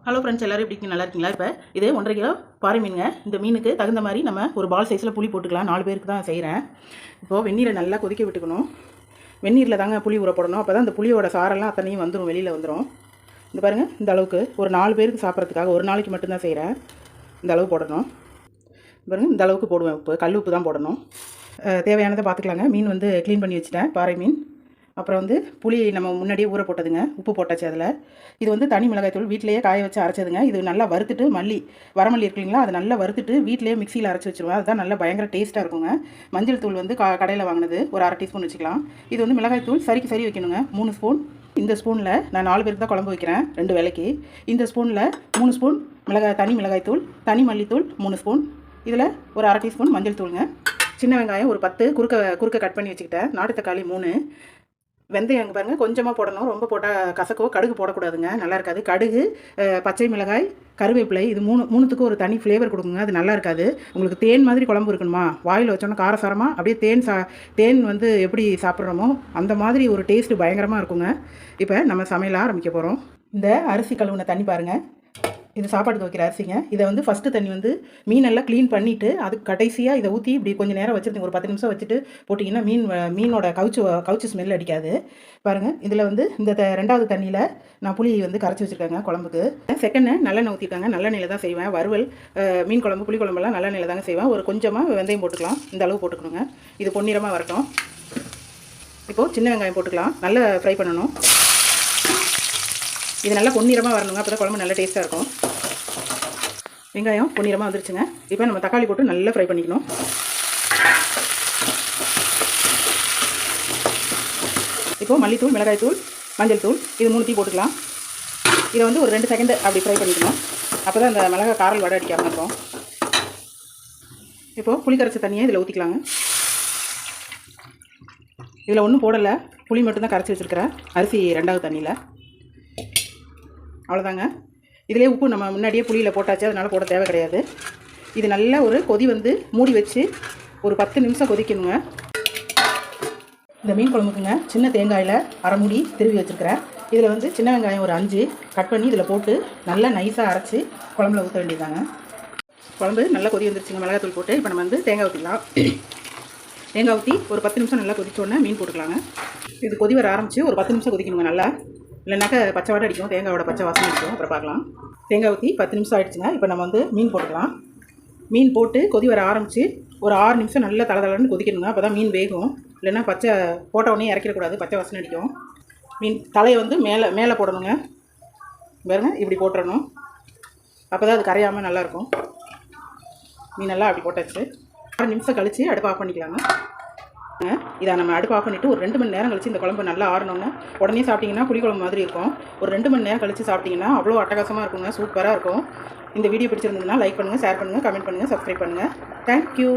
Hello friends, எல்லோரும் எப்படி இருக்கீங்க? நல்லா இருக்கீங்களா? இப்போ இது 1.5 கிலோ பாறை மீனுங்க. இந்த மீனுக்கு தகுந்த மாதிரி நம்ம ஒரு பால் சைஸில் புளி போட்டுக்கலாம். 4 பேருக்கு தான் செய்கிறேன். இப்போது வெந்நீரை நல்லா கொதிக்க விட்டுக்கணும். வெந்நீரில் தாங்க புளி ஊற போடணும். அப்போ தான் அந்த புளியோட சாரெல்லாம் அத்தனையும் வந்துடும், வெளியில் வந்துடும். இந்த பாருங்கள், இந்த அளவுக்கு ஒரு 4 பேருக்கு சாப்பிட்றதுக்காக ஒரு நாளைக்கு மட்டும்தான் செய்கிறேன். இந்த அளவு போடணும். பாருங்கள், இந்த அளவுக்கு போடுவேன். உப்பு, கல் உப்பு தான் போடணும். தேவையானதை பார்த்துக்கலாங்க. மீன் வந்து க்ளீன் பண்ணி வச்சுட்டேன், பாறை மீன். அப்புறம் வந்து புளி நம்ம முன்னாடியே ஊற போட்டதுங்க, உப்பு போட்டாச்சு அதில். இது வந்து தனி மிளகாய்த்தூள் வீட்டிலேயே காய வச்சு அரைச்சதுங்க. இது நல்லா வறுத்துட்டு வரமல்லி இருக்குங்களா, அதை நல்லா வறுத்துட்டு வீட்டிலேயே மிக்சியில் அரைச்சி வச்சுருவேன். அதுதான் நல்லா பயங்கர டேஸ்ட்டாக இருக்குங்க. மஞ்சள் தூள் வந்து கடையில் வாங்கினது ஒரு 1/2 டீஸ்பூன் வச்சுக்கலாம். இது வந்து மிளகாய்த்தூள் சரிக்கு சரி வைக்கணுங்க, 3 ஸ்பூன். இந்த ஸ்பூனில் நான் 4 பேருக்கு தான் குழம்பு வைக்கிறேன், 2 வேளைக்கு. இந்த ஸ்பூனில் 3 ஸ்பூன் தனி மிளகாய்த்தூள், தனி மல்லித்தூள் 3 ஸ்பூன். இதில் ஒரு 1/2 டீஸ்பூன் மஞ்சள் தூளுங்க. சின்ன வெங்காயம் ஒரு 10 குறுக்க கட் பண்ணி வச்சுக்கிட்டேன். நாட்டு தக்காளி 3. வெந்தயம் அங்கே பாருங்கள், கொஞ்சமாக போடணும், ரொம்ப போட்டால் கசக்கோ. கடுகு போடக்கூடாதுங்க, நல்லா இருக்காது. கடுகு, பச்சை மிளகாய், கருவேப்பிலை, இது மூணுத்துக்கும் ஒரு தனி ஃப்ளேவர் கொடுக்குங்க, அது நல்லா இருக்காது. உங்களுக்கு தேன் மாதிரி குழம்பு இருக்கணுமா, வாயில் வச்சோன்னா காரசாரமாக அப்படியே தேன் வந்து எப்படி சாப்பிட்றோமோ அந்த மாதிரி ஒரு டேஸ்ட்டு பயங்கரமாக இருக்குங்க. இப்போ நம்ம சமையல் ஆரம்பிக்க போகிறோம். இந்த அரிசி கழுவுன தண்ணி பாருங்கள், இது சாப்பாட்டுக்கு வைக்கிற அரிசிங்க. இதை வந்து ஃபஸ்ட்டு தண்ணி வந்து மீனெல்லாம் க்ளீன் பண்ணிவிட்டு அதுக்கு கடைசியாக இதை ஊற்றி இப்படி கொஞ்சம் நேரம் வச்சுருந்தீங்க, ஒரு 10 நிமிஷம் வச்சுட்டு போட்டிங்கன்னா மீனோட கவுச்சு ஸ்மெல் அடிக்காது. பாருங்கள், இதில் வந்து இந்த 2வது தண்ணியில் நான் புளி வந்து கரைச்சி வச்சுருக்கேங்க குழம்புக்கு. செகண்ட் நல்லெண்ணெய் ஊற்றிருக்காங்க. நல்லெண்ணெயில் தான் செய்வேன் வறுவல், மீன் குழம்பு, புளி குழம்பெல்லாம் நல்லெண்ணெயில் தாங்க செய்வேன். ஒரு கொஞ்சமாக வெந்தயம் போட்டுக்கலாம், இந்த அளவு போட்டுக்கணுங்க. இது பொன்னிறமாக வரட்டும். இப்போது சின்ன வெங்காயம் போட்டுக்கலாம், நல்லா ஃப்ரை பண்ணணும். இது நல்லா பொன்னிறமாக வரணுங்க, அப்போ தான் குழம்பு நல்லா டேஸ்ட்டாக இருக்கும். வெங்காயம் பொன்னிறமாக வந்துருச்சுங்க. இப்போ நம்ம தக்காளி போட்டு நல்லா ஃப்ரை பண்ணிக்கணும். இப்போது மல்லித்தூள், மிளகாய்த்தூள், மஞ்சள் தூள், இது 3 போட்டுக்கலாம். இதை வந்து ஒரு 2 செகண்ட் அப்படி ஃப்ரை பண்ணிக்கணும், அப்போ தான் அந்த மிளகாய் காரல் வடை அடிக்காமல் இருக்கும். இப்போது புளி கரைச்ச தண்ணியை இதில் ஊற்றிக்கலாங்க. இதில் ஒன்றும் போடலை, புளி மட்டும்தான் கரைச்சி வச்சுருக்கிறேன் அரிசி 2வது தண்ணியில். அவ்வளோதாங்க. இதிலே உப்பு நம்ம முன்னாடியே புளியில் போட்டாச்சு, அதனால் போட தேவை கிடையாது. இது நல்லா ஒரு கொதி வந்து மூடி வச்சு ஒரு 10 நிமிஷம் கொதிக்கணுங்க. இந்த மீன் குழம்புக்குங்க சின்ன தேங்காயில் 1/2 மூடி திருவி வச்சுருக்கிறேன். இதில் வந்து சின்ன வெங்காயம் ஒரு 5 கட் பண்ணி இதில் போட்டு நல்லா நைஸாக அரைச்சி குழம்புல ஊற்ற வேண்டியதாங்க. குழம்பு நல்லா கொதி வந்துருச்சுங்க, மிளகாத்தூள் போட்டு. இப்போ நம்ம வந்து தேங்காய் ஊற்றிக்கலாம். தேங்காய் ஊற்றி ஒரு 10 நிமிஷம் நல்லா கொதிச்சோடனே மீன் போட்டுக்கலாங்க. இது கொதி வர ஆரம்பித்து ஒரு 10 நிமிஷம் கொதிக்கணுங்க நல்லா, இல்லைனாக்கா பச்சை வாடை அடிக்கும், தேங்காயோட பச்சை வாசனை அடிக்கும். அப்புறம் பார்க்கலாம். தேங்காய் ஊற்றி 10 நிமிஷம் ஆகிடுச்சுங்க. இப்போ நம்ம வந்து மீன் போட்டுக்கலாம். மீன் போட்டு கொதி வர ஆரம்பித்து ஒரு 6 நிமிஷம் நல்லா தளதளன்னு கொதிக்கணுங்க, அப்போ தான் மீன் வேகும். இல்லைன்னா பச்சை போட்ட உடனே இறக்கிடக்கூடாது, பச்சை வாசனை அடிக்கும். மீன் தலையை வந்து மேலே போடணுங்க. பாருங்க, இப்படி போட்டுறணும், அப்போ தான் அது கரையாமல் நல்லாயிருக்கும். மீனெல்லாம் அப்படி போட்டாச்சு. 6 நிமிஷம் கழித்து அடுப்பு ஆஃப் பண்ணிக்கலாங்க. இதை நம்ம அடுப்பு ஆஃப் பண்ணிவிட்டு ஒரு 2 மணி நேரம் கழித்து இந்த குழம்பு நல்லா ஆறணும்னா உடனே சாப்பிட்டிங்கன்னா புளிக்குழம்பு மாதிரி இருக்கும். ஒரு 2 மணி நேரம் கழித்து சாப்பிட்டிங்கன்னா அவ்வளோ அட்டகாசமாக இருக்குங்க, சூப்பராக இருக்கும். இந்த வீடியோ பிடிச்சிருந்ததுன்னா லைக் பண்ணுங்கள், ஷேர் பண்ணுங்கள், கமெண்ட் பண்ணுங்கள், சப்ஸ்கிரைப் பண்ணுங்கள். தேங்க்யூ.